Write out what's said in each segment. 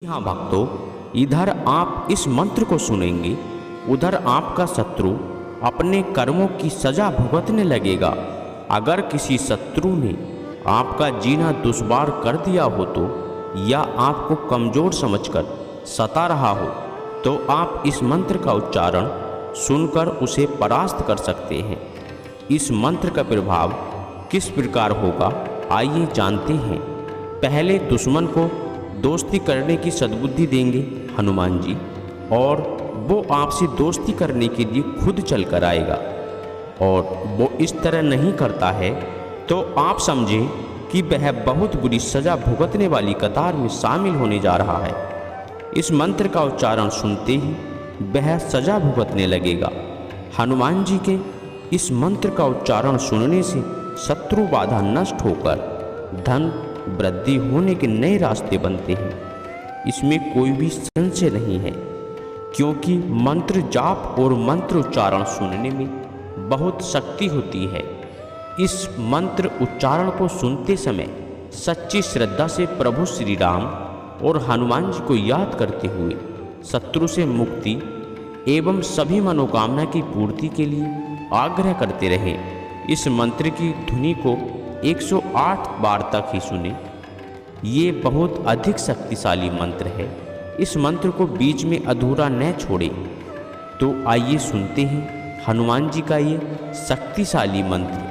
हाँ भक्तों, इधर आप इस मंत्र को सुनेंगे, उधर आपका शत्रु अपने कर्मों की सजा भुगतने लगेगा। अगर किसी शत्रु ने आपका जीना दुश्वार कर दिया हो तो, या आपको कमज़ोर समझकर सता रहा हो, तो आप इस मंत्र का उच्चारण सुनकर उसे परास्त कर सकते हैं। इस मंत्र का प्रभाव किस प्रकार होगा, आइए जानते हैं। पहले दुश्मन को दोस्ती करने की सद्बुद्धि देंगे हनुमान जी, और वो आपसे दोस्ती करने के लिए खुद चल कर आएगा। और वो इस तरह नहीं करता है तो आप समझें कि वह बहुत बुरी सज़ा भुगतने वाली कतार में शामिल होने जा रहा है। इस मंत्र का उच्चारण सुनते ही वह सज़ा भुगतने लगेगा। हनुमान जी के इस मंत्र का उच्चारण सुनने से शत्रु बाधा नष्ट होकर धन वृद्धि होने के नए रास्ते बनते हैं। इसमें कोई भी संशय नहीं है, क्योंकि मंत्र जाप और मंत्र उच्चारण सुनने में बहुत शक्ति होती है। इस मंत्र उच्चारण को सुनते समय सच्ची श्रद्धा से प्रभु श्री राम और हनुमान जी को याद करते हुए शत्रु से मुक्ति एवं सभी मनोकामना की पूर्ति के लिए आग्रह करते रहें। इस मंत्र की ध्वनि को 108 बार तक ही सुने। ये बहुत अधिक शक्तिशाली मंत्र है। इस मंत्र को बीच में अधूरा न छोड़े। तो आइए सुनते हैं हनुमान जी का ये शक्तिशाली मंत्र।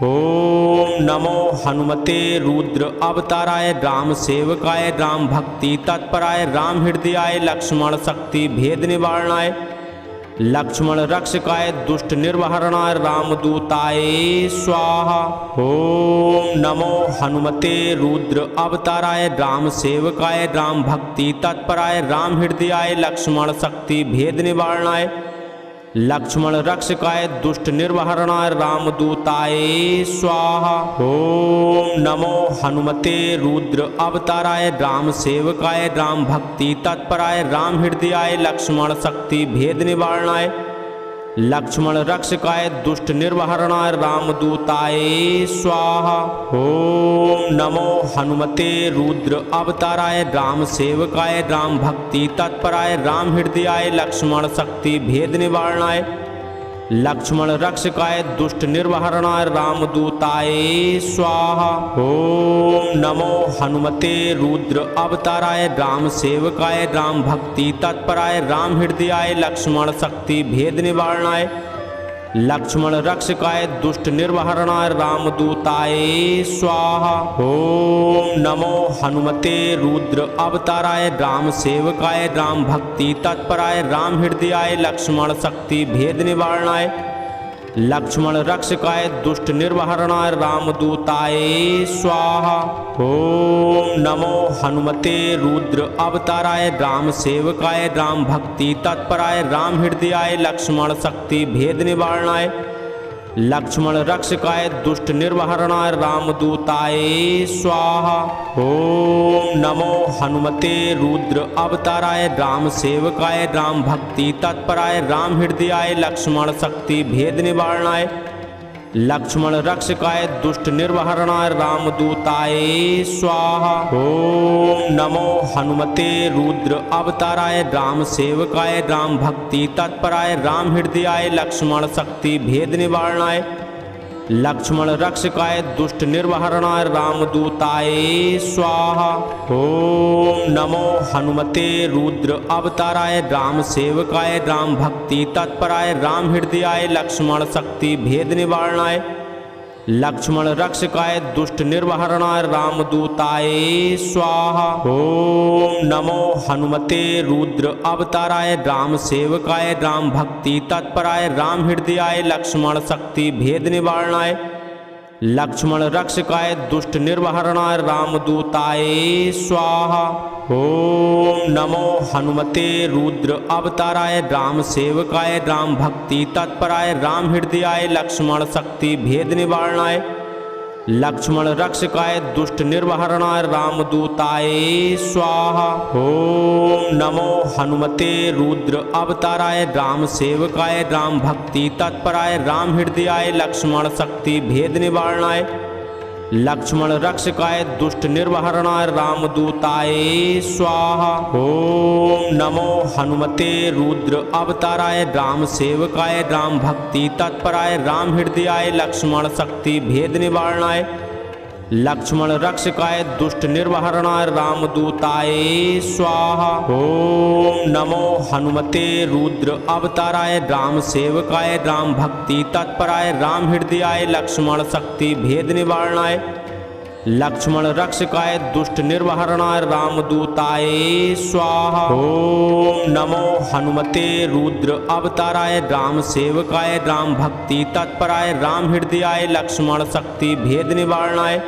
ओम नमो हनुमते रुद्र अवताराय राम सेवकाय राम भक्ति तत्पराय राम हृदयाय लक्ष्मण शक्ति भेद निवारणाय लक्ष्मण रक्षकाय दुष्ट निर्वहरणाय रामदूताय स्वाहा। ओम नमो हनुमते रुद्र अवताराय राम सेवकाय राम भक्ति तत्पराय राम हृदयाय लक्ष्मण शक्ति भेद निवारणाय लक्ष्मण रक्षकाय दुष्ट निर्वहरणाय रामदूताय स्वाहा। ओम नमो हनुमते रुद्र अवताराय राम सेवकाय राम भक्ति तत्पराय राम हृदयाय लक्ष्मण शक्ति भेद निवारणाय लक्ष्मण रक्षकाय दुष्ट निर्वहरणाय रामदूताय स्वाहा। ओम नमो हनुमते रुद्र अवताराय राम सेवकाय राम भक्ति तत्पराय राम हृदयाय लक्ष्मण शक्ति भेद निवारणाय लक्ष्मण रक्षकाय दुष्ट निर्वहरणाय रामदूताय स्वाहा। ओम नमो हनुमते रुद्र अवताराय राम सेवकाय राम भक्ति तत्पराय राम हृदयाय लक्ष्मण शक्ति भेद निवारणाय लक्ष्मण रक्षकाय दुष्ट निर्वहरणाय रामदूताय स्वाहा। ओम नमो हनुमते रुद्र अवताराय राम सेवकाय राम भक्ति तत्पराय राम हृदयाय लक्ष्मण शक्ति भेद निवारणाय लक्ष्मण रक्षकाय दुष्ट निर्वहरणाय रामदूताय स्वाहा। ओम नमो हनुमते रुद्र अवताराय राम सेवकाय राम भक्ति तत्पराय राम हृदयाय लक्ष्मण शक्ति भेद निवारणाय लक्ष्मण रक्षकाय दुष्ट निर्वहरणाय रामदूताय स्वाहा। ओम नमो हनुमते रुद्र अवताराय राम सेवकाय राम भक्ति तत्पराय राम हृदयाय लक्ष्मण शक्ति भेद निवारणाय लक्ष्मण रक्षकाय दुष्ट निर्वहरणाय रामदूताय स्वाहा। ओम नमो हनुमते रुद्र अवताराय राम सेवकाय राम भक्ति तत्पराय राम हृदयाय लक्ष्मण शक्ति भेद निवारणाय लक्ष्मण रक्षकाय दुष्ट निर्वहरणाय रामदूताय स्वाहा। ओम नमो हनुमते रुद्र अवताराय राम सेवकाय राम भक्ति तत्पराय राम हृदयाय लक्ष्मण शक्ति भेद निवारणाय लक्ष्मण रक्षकाय दुष्ट निर्वहरणाय रामदूताय स्वाहा। ओम नमो हनुमते रुद्र अवताराय राम सेवकाय राम भक्ति तत्पराय राम हृदयाय लक्ष्मण शक्ति भेद निवारणाय लक्ष्मण रक्षकाय दुष्ट निर्वहरणाय रामदूताय स्वाहा। ओम नमो हनुमते रुद्र अवताराय राम सेवकाय राम भक्ति तत्पराय राम हृदयाय लक्ष्मण शक्ति भेद निवारणाय लक्ष्मण रक्षकाय दुष्ट निर्वहरणाय रामदूताय स्वाहा। ओम नमो हनुमते रुद्र अवताराय राम सेवकाय राम भक्ति तत्पराय राम हृदयाय लक्ष्मण शक्ति भेद निवारणाय लक्ष्मण रक्षकाय दुष्ट निर्वहरणाय रामदूताय स्वाहा। ओम नमो हनुमते रुद्र अवताराय राम सेवकाय राम भक्ति तत्पराय राम हृदयाय लक्ष्मण शक्ति भेद निवारणाय लक्ष्मण रक्षकाय दुष्ट निर्वहरणाय रामदूताय स्वाहा। ओम नमो हनुमते रुद्र अवताराय राम सेवकाय राम भक्ति तत्पराय राम हृदयाय लक्ष्मण शक्ति भेद निवारणाय लक्ष्मण रक्षकाय दुष्ट निर्वहरणाय रामदूताय स्वाहा। ओम नमो हनुमते रुद्र अवताराय राम सेवकाय राम भक्ति तत्पराय राम हृदयाय लक्ष्मण शक्ति भेद निवारणाय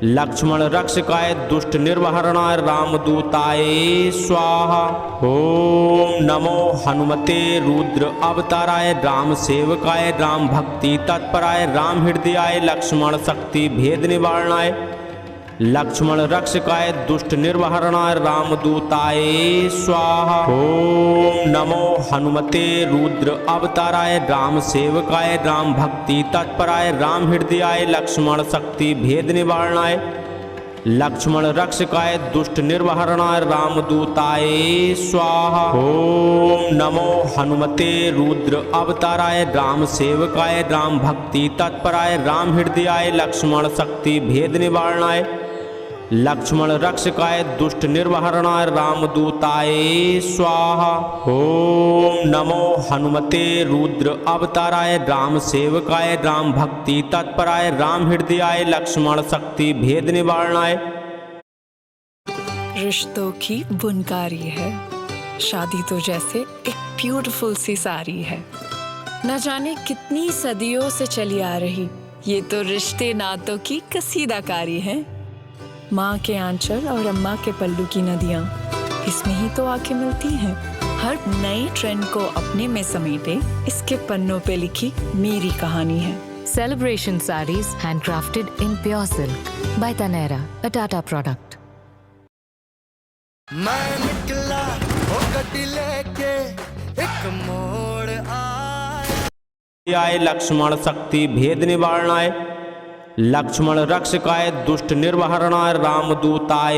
लक्ष्मण रक्षकाय दुष्ट निर्वहरणाय रामदूताय स्वाहा। ओम नमो हनुमते रुद्र अवताराय राम सेवकाय राम भक्ति तत्पराय राम हृदयाय लक्ष्मण शक्ति भेद निवारणाय लक्ष्मण रक्षकाय दुष्ट निर्वहरणाय रामदूताय स्वाहा। ओम नमो हनुमते रुद्र अवताराय राम सेवकाय राम भक्ति तत्पराय राम हृदयाय लक्ष्मण शक्ति भेद निवारणाय लक्ष्मण रक्षकाय दुष्ट निर्वहरणाय रामदूताय स्वाहा। ओम नमो हनुमते रुद्र अवताराय राम सेवकाय राम भक्ति तत्पराय राम हृदयाय लक्ष्मण शक्ति भेद निवारणाय लक्ष्मण रक्षकाय दुष्ट निर्वहरणाय रामदूताय स्वाहा। ओम नमो हनुमते रुद्र अवताराय राम सेवकाय राम भक्ति तत्पराय राम हृदयाय लक्ष्मण शक्ति भेद निवारणाय। रिश्तों की बुनकारी है, शादी तो जैसे एक ब्यूटीफुल सी साड़ी है, न जाने कितनी सदियों से चली आ रही ये तो रिश्ते नातों की कसीदाकारी है। माँ के आंचल और अम्मा के पल्लू की नदियाँ इसमें ही तो आके मिलती हैं। हर नए ट्रेंड को अपने में समेटे इसके पन्नों पे लिखी मेरी कहानी है। Celebration sarees handcrafted in pure silk by Taneira, a Tata product. मैं निकला हो गड्डी लेके एक मोड़ आए लक्ष्मण शक्ति भेद निवारणाय लक्ष्मण रक्षकाय दुष्ट निर्वहरणाय रामदूताय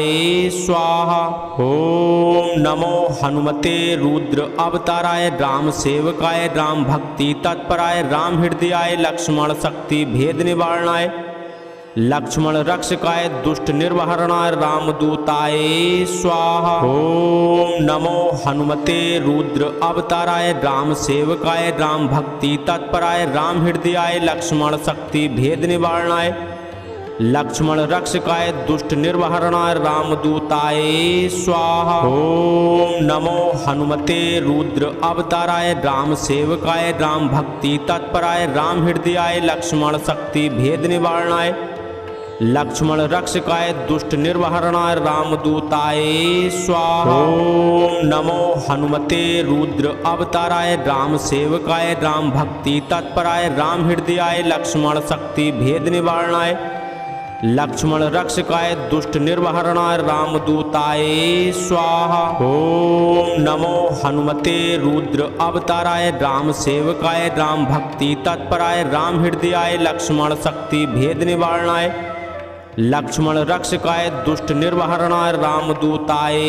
स्वाहा। ओम नमो हनुमते रुद्र अवताराय राम सेवकाय राम भक्ति तत्पराय राम हृदयाय लक्ष्मण शक्ति भेद निवारणाय लक्ष्मण रक्षकाय दुष्ट निर्वहरणाय रामदूताय स्वाहा। ओम नमो हनुमते रुद्र अवताराय राम सेवकाय राम भक्ति तत्पराय राम हृदयाय लक्ष्मण शक्ति भेद निवारणाय लक्ष्मण रक्षकाय दुष्ट निर्वहरणाय रामदूताय स्वाहा। ओम नमो हनुमते रुद्र अवताराय राम सेवकाय राम भक्ति तत्पराय राम हृदयाय लक्ष्मण शक्ति भेद निवारणाय लक्ष्मण रक्षकाय दुष्ट निर्वहरणाय रामदूताय स्वाहा। ओम नमो हनुमते रुद्र अवताराय राम सेवकाय राम भक्ति तत्पराय राम हृदयाय लक्ष्मण शक्ति भेद निवारणाय लक्ष्मण रक्षकाय दुष्ट निर्वहरणाय रामदूताय स्वाहा। ओम नमो हनुमते रुद्र अवताराय राम सेवकाय राम भक्ति तत्पराय राम हृदयाय लक्ष्मण शक्ति भेद निवारणाय लक्ष्मण रक्षकाय दुष्ट निर्वहरणाय रामदूताय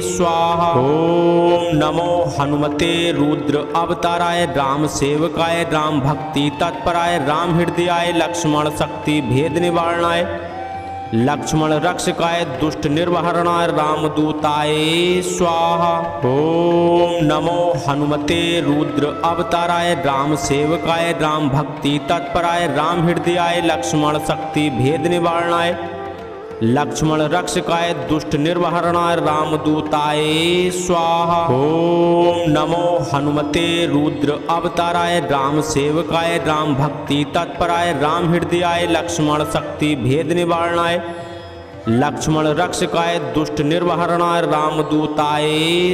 स्वाहा। ओम नमो हनुमते रुद्र अवताराय राम सेवकाय राम भक्ति तत्पराय राम हृदयाय लक्ष्मण शक्ति भेद निवारणाय लक्ष्मण रक्षकाय दुष्ट निर्वहरणाय रामदूताय स्वाहा। ओम नमो हनुमते रुद्र अवताराय राम सेवकाय राम भक्ति तत्पराय राम हृदयाय लक्ष्मण शक्ति भेद निवारणाय लक्ष्मण रक्षकाय दुष्ट निर्वहरणाय रामदूताय स्वाहा। ओम नमो हनुमते रुद्र अवताराय राम सेवकाय राम भक्ति तत्पराय राम हृदयाय लक्ष्मण शक्ति भेद निवारणाय लक्ष्मण रक्षकाय दुष्ट निर्वहरणाय रामदूताय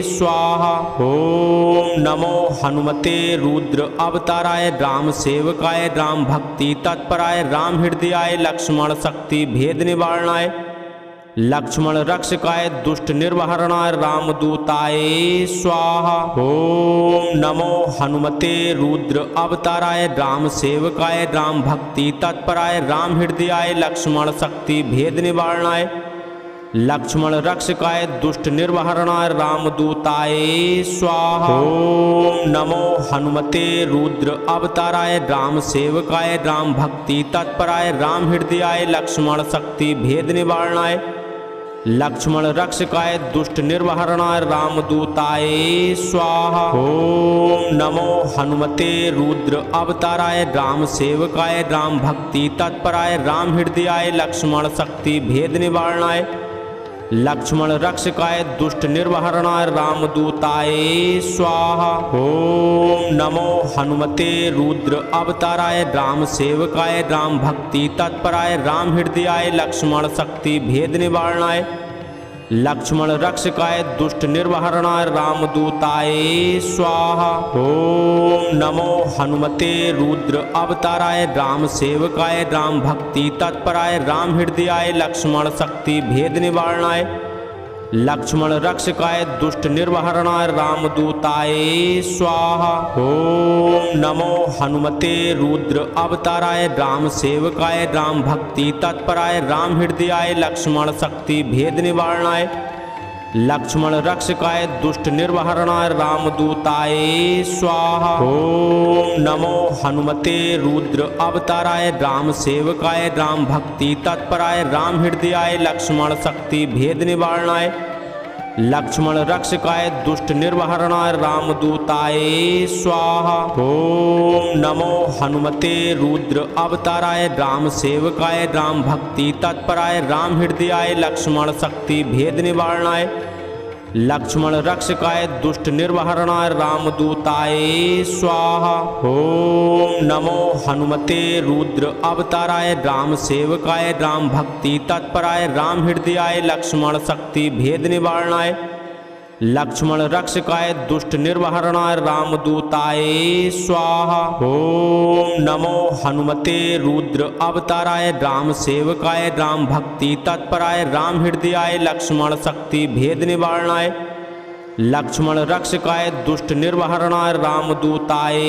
स्वाहा। ओम नमो हनुमते रुद्र अवताराय राम सेवकाय राम भक्ति तत्पराय राम हृदयाय लक्ष्मण शक्ति भेद निवारणाय लक्ष्मण रक्षकाय दुष्ट निर्वहरणाय रामदूताय स्वाहा। ओम नमो हनुमते रुद्र अवताराय राम सेवकाय राम भक्ति तत्पराय राम हृदयाय लक्ष्मण शक्ति भेद निवारणाय लक्ष्मण रक्षकाय दुष्ट निर्वहरणाय रामदूताय स्वाहा। ओम नमो हनुमते रुद्र अवताराय राम सेवकाय राम भक्ति तत्पराय राम हृदयाय लक्ष्मण शक्ति भेद निवारणाय लक्ष्मण रक्षकाय दुष्ट निर्वहरणाय रामदूताय स्वाहा। ओम नमो हनुमते रुद्र अवताराय राम सेवकाय राम भक्ति तत्पराय राम हृदयाय लक्ष्मण शक्ति भेद निवारणाय लक्ष्मण रक्षकाय दुष्ट निर्वहरणाय रामदूताय स्वाहा। ओम नमो हनुमते रुद्र अवताराय राम सेवकाय राम भक्ति तत्पराय राम हृदयाय लक्ष्मण शक्ति भेद निवारणाय लक्ष्मण रक्षकाय दुष्ट निर्वहरणाय रामदूताय स्वाहा। ओम नमो हनुमते रुद्र अवताराय राम सेवकाय राम भक्ति तत्पराय राम हृदयाय लक्ष्मण शक्ति भेद निवारणाय लक्ष्मण रक्षकाय दुष्ट निर्वहरणाय रामदूताय स्वाहा। ओम नमो हनुमते रुद्र अवताराय राम सेवकाय राम भक्ति तत्पराय राम हृदयाय लक्ष्मण शक्ति भेद निवारणाय लक्ष्मण रक्षकाय दुष्ट निर्वहरणाय रामदूताय स्वाहा। ओम नमो हनुमते रुद्र अवताराय राम सेवकाय राम भक्ति तत्पराय राम हृदयाय लक्ष्मण शक्ति भेद निवारणाय लक्ष्मण रक्षकाय दुष्ट निर्वहरणाय रामदूताय स्वाहा। ओम नमो हनुमते रुद्र अवताराय राम सेवकाय राम भक्ति तत्पराय राम हृदयाय लक्ष्मण शक्ति भेद निवारणाय लक्ष्मण रक्षकाय दुष्ट निर्वहरणाय रामदूताय स्वाहा। ओम नमो हनुमते रुद्र अवताराय राम सेवकाय राम भक्ति तत्पराय राम हृदयाय लक्ष्मण शक्ति भेद निवारणाय लक्ष्मण रक्षकाय दुष्ट निर्वहरणाय रामदूताय स्वाहा। ओम नमो हनुमते रुद्र अवताराय राम सेवकाय राम भक्ति तत्पराय राम हृदयाय लक्ष्मण शक्ति भेद निवारणाय लक्ष्मण रक्षकाय दुष्ट निर्वहरणाय रामदूताय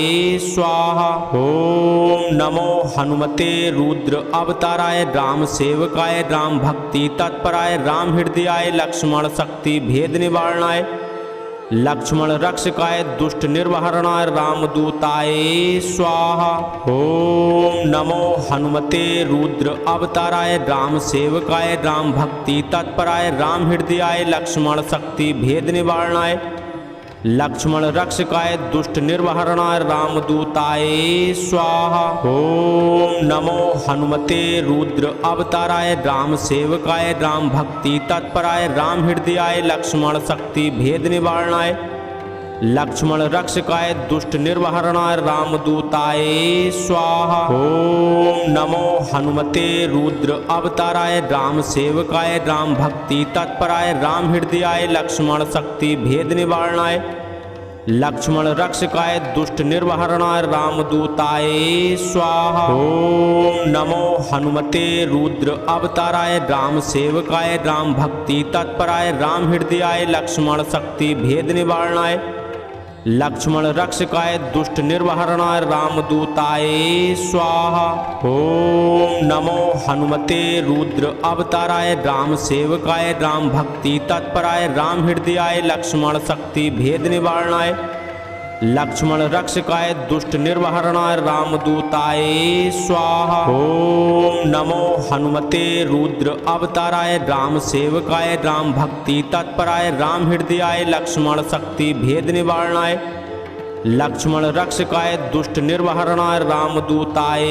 स्वाहा। ओम नमो हनुमते रुद्र अवताराय राम सेवकाय राम भक्ति तत्पराय राम हृदयाय लक्ष्मण शक्ति भेद निवारणाय लक्ष्मण रक्षकाय दुष्ट निर्वहरणाय रामदूताय स्वाहा। ओम नमो हनुमते रुद्र अवताराय राम सेवकाय राम भक्ति तत्पराय राम हृदयाय लक्ष्मण शक्ति भेद निवारणाय लक्ष्मण रक्षकाय दुष्ट निर्वहरणाय रामदूताय स्वाहा। ओम नमो हनुमते रुद्र अवताराय राम सेवकाय राम भक्ति तत्पराय राम हृदयाय लक्ष्मण शक्ति भेद निवारणाय लक्ष्मण रक्षकाय दुष्ट निर्वहरणाय रामदूताय स्वाहा। ओम नमो हनुमते रुद्र अवताराय राम सेवकाय राम भक्ति तत्पराय राम हृदयाय लक्ष्मण शक्ति भेद निवारणाय लक्ष्मण रक्षकाय दुष्ट निर्वहरणाय रामदूताय स्वाहा। ओम नमो हनुमते रुद्र अवताराय राम सेवकाय राम भक्ति तत्पराय राम हृदयाय लक्ष्मण शक्ति भेद निवारणाय लक्ष्मण रक्षकाय दुष्ट निर्वहरणाय रामदूताय स्वाहा। ओम नमो हनुमते रुद्र अवताराय राम सेवकाय राम भक्ति तत्पराय राम हृदयाय लक्ष्मण शक्ति भेद निवारणाय लक्ष्मण रक्षकाय दुष्ट निर्वहरणाय रामदूताय स्वाहा। ओम नमो हनुमते रुद्र अवताराय राम सेवकाय राम भक्ति तत्पराय राम हृदयाय लक्ष्मण शक्ति भेद निवारणाय लक्ष्मण रक्षकाय दुष्ट निर्वहरणाय रामदूताय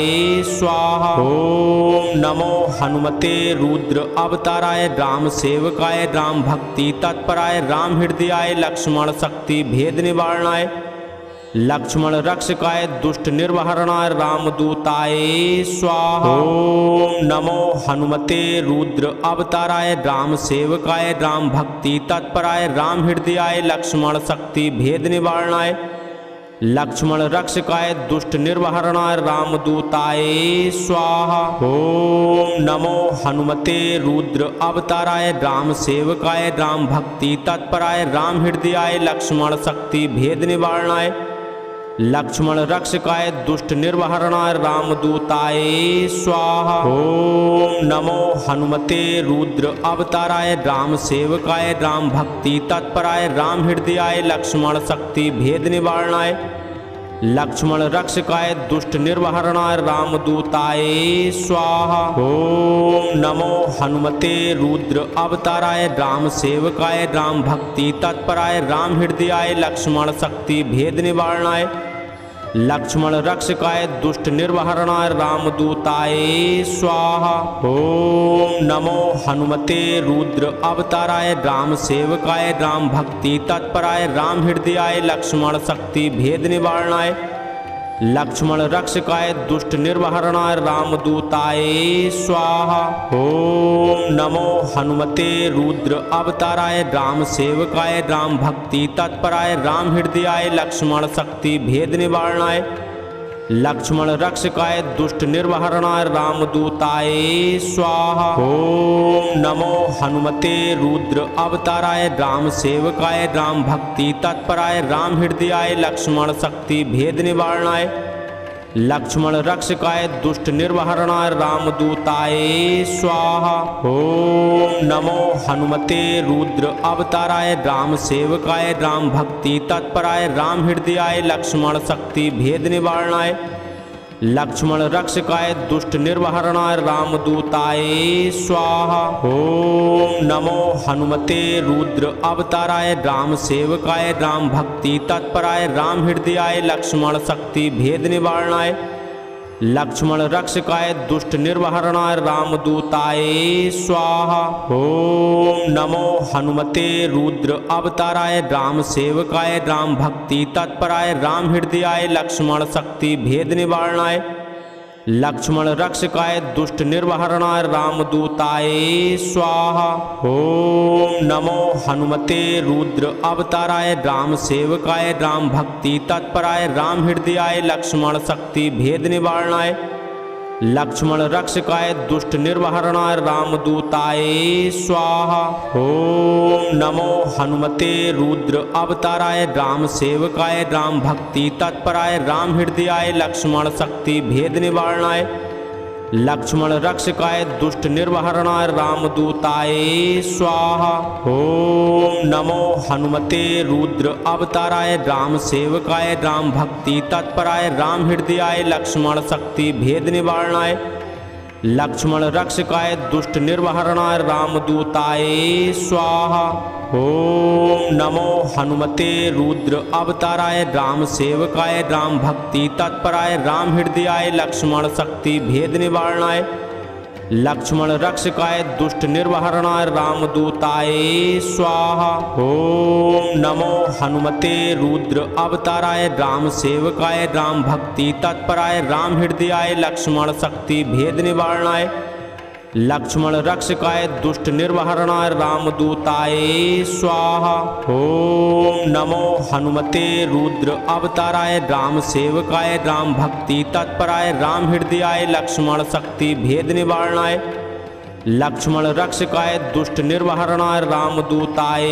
स्वाहा। ओम नमो हनुमते रुद्र अवताराय राम सेवकाय राम भक्ति तत्पराय राम हृदयाय लक्ष्मण शक्ति भेद निवारणाय लक्ष्मण रक्षकाय दुष्ट निर्वहरणाय रामदूताय स्वाहा। ओम नमो हनुमते रुद्र अवताराय राम सेवकाय राम भक्ति तत्पराय राम हृदयाय लक्ष्मण शक्ति भेद निवारणाय लक्ष्मण रक्षकाय दुष्ट निर्वहरणाय रामदूताय स्वाहा। ओम नमो हनुमते रुद्र अवताराय राम सेवकाय राम भक्ति तत्पराय राम हृदयाय लक्ष्मण शक्ति भेद निवारणाय लक्ष्मण रक्षकाय दुष्ट निर्वहरणाय रामदूताय स्वाहा। ओम नमो हनुमते रुद्र अवताराय राम सेवकाय राम भक्ति तत्पराय राम हृदयाय लक्ष्मण शक्ति भेद निवारणाय लक्ष्मण रक्षकाय दुष्ट निर्वहरणाय रामदूताय स्वाहा। ओम नमो हनुमते रुद्र अवताराय राम सेवकाय राम भक्ति तत्पराय राम हृदयाय लक्ष्मण शक्ति भेद निवारणाय लक्ष्मण रक्षकाय दुष्ट निर्वहरणाय रामदूताय स्वाहा। ओम नमो हनुमते रुद्र अवताराय राम सेवकाय राम भक्ति तत्पराय राम हृदयाय लक्ष्मण शक्ति भेद निवारणाय लक्ष्मण रक्षकाय दुष्ट निर्वहरणाय रामदूताय स्वाहा। ओम नमो हनुमते रुद्र अवताराय राम सेवकाय राम भक्ति तत्पराय राम हृदयाय लक्ष्मण शक्ति भेद निवारणाय लक्ष्मण रक्षकाय दुष्ट निर्वहरणाय रामदूताय स्वाहा। ओम नमो हनुमते रुद्र अवताराय राम सेवकाय राम भक्ति तत्पराय राम हृदयाय लक्ष्मण शक्ति भेद निवारणाय लक्ष्मण रक्षकाय दुष्ट निर्वहरणाय रामदूताय स्वाहा। ओम नमो हनुमते रुद्र अवताराय राम सेवकाय राम भक्ति तत्पराय राम हृदयाय लक्ष्मण शक्ति भेद निवारणाय लक्ष्मण रक्षकाय दुष्ट निर्वहरणाय रामदूताय स्वाहा। ओम नमो हनुमते रुद्र अवताराय राम सेवकाय राम भक्ति तत्पराय राम हृदयाय लक्ष्मण शक्ति भेद निवारणाय लक्ष्मण रक्षकाय दुष्ट निर्वहरणाय रामदूताय स्वाहा। ओम नमो हनुमते रुद्र अवताराय राम सेवकाय राम भक्ति तत्पराय राम हृदयाय लक्ष्मण शक्ति भेद निवारणाय लक्ष्मण रक्षकाय दुष्ट निर्वहरणाय रामदूताय स्वाहा। ओम नमो हनुमते रुद्र अवताराय राम सेवकाय राम भक्ति तत्पराय राम हृदयाय लक्ष्मण शक्ति भेद निवारणाय लक्ष्मण रक्षकाय दुष्ट निर्वहरणाय रामदूताय स्वाहा। ओम नमो हनुमते रुद्र अवताराय राम सेवकाय राम भक्ति तत्पराय राम हृदयाय लक्ष्मण शक्ति भेद निवारणाय लक्ष्मण रक्षकाय दुष्ट निर्वहरणाय रामदूताय स्वाहा। ओम नमो हनुमते रुद्र अवताराय राम सेवकाय राम भक्ति तत्पराय राम हृदयाय लक्ष्मण शक्ति भेद निवारणाय लक्ष्मण रक्षकाय दुष्ट निर्वहरणाय रामदूताय स्वाहा। ओम नमो हनुमते रुद्र अवताराय राम सेवकाय राम भक्ति तत्पराय राम हृदयाय लक्ष्मण शक्ति भेद निवारणाय लक्ष्मण रक्षकाय दुष्ट निर्वहरणाय रामदूताय स्वाहा। ओम नमो हनुमते रुद्र अवताराय राम सेवकाय राम भक्ति तत्पराय राम हृदयाय लक्ष्मण शक्ति भेद निवारणाय लक्ष्मण रक्षकाय दुष्ट निर्वहरणाय रामदूताय स्वाहा। ओम नमो हनुमते रुद्र अवताराय राम सेवकाय राम भक्ति तत्पराय राम हृदयाय लक्ष्मण शक्ति भेद निवारणाय लक्ष्मण रक्षकाय दुष्ट निर्वहरणाय रामदूताय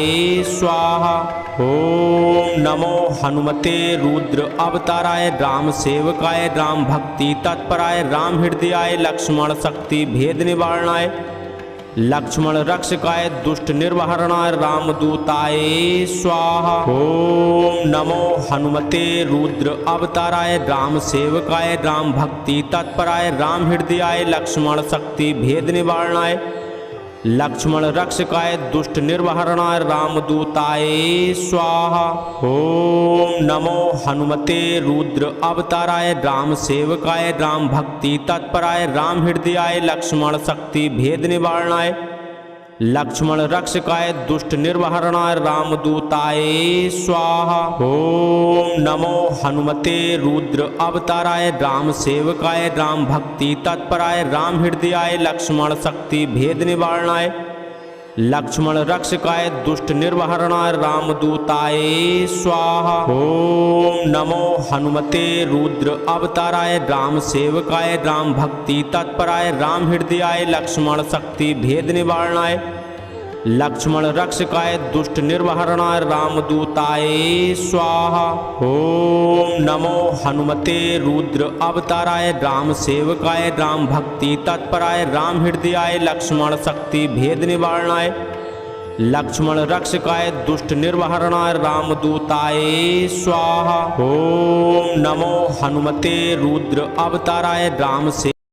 स्वाहा। ओम नमो हनुमते रुद्र अवताराय राम सेवकाय राम भक्ति तत्पराय राम हृदयाय लक्ष्मण शक्ति भेद निवारणाय लक्ष्मण रक्षकाय दुष्ट निर्वहरणाय रामदूताय स्वाहा। ओम नमो हनुमते रुद्र अवताराय राम सेवकाय राम भक्ति तत्पराय राम हृदयाय लक्ष्मण शक्ति भेद निवारणाय लक्ष्मण रक्षकाय दुष्ट निर्वहरणाय रामदूताय स्वाहा। ओम नमो हनुमते रुद्र अवताराय राम सेवकाय राम भक्ति तत्पराय राम हृदयाय लक्ष्मण शक्ति भेद निवारणाय लक्ष्मण रक्षकाय दुष्ट निर्वहरणाय रामदूताय स्वाहा। ओम नमो हनुमते रुद्र अवताराय राम सेवकाय राम भक्ति तत्पराय राम हृदयाय लक्ष्मण शक्ति भेद निवारणाय लक्ष्मण रक्षकाय दुष्ट निर्वहरणाय रामदूताय स्वाहा। ओम नमो हनुमते रुद्र अवताराय राम सेवकाय राम भक्ति तत्पराय राम हृदयाय लक्ष्मण शक्ति भेद निवारणाय लक्ष्मण रक्षकाय दुष्ट निर्वहरणाय रामदूताय स्वाहा। ओम नमो हनुमते रुद्र अवताराय राम सेवकाय राम भक्ति तत्पराय राम हृदयाय लक्ष्मण शक्ति भेद निवारणाय लक्ष्मण रक्षकाय दुष्ट निर्वहरणाय रामदूताय स्वाहा। ओम नमो हनुमते रुद्र अवताराय राम से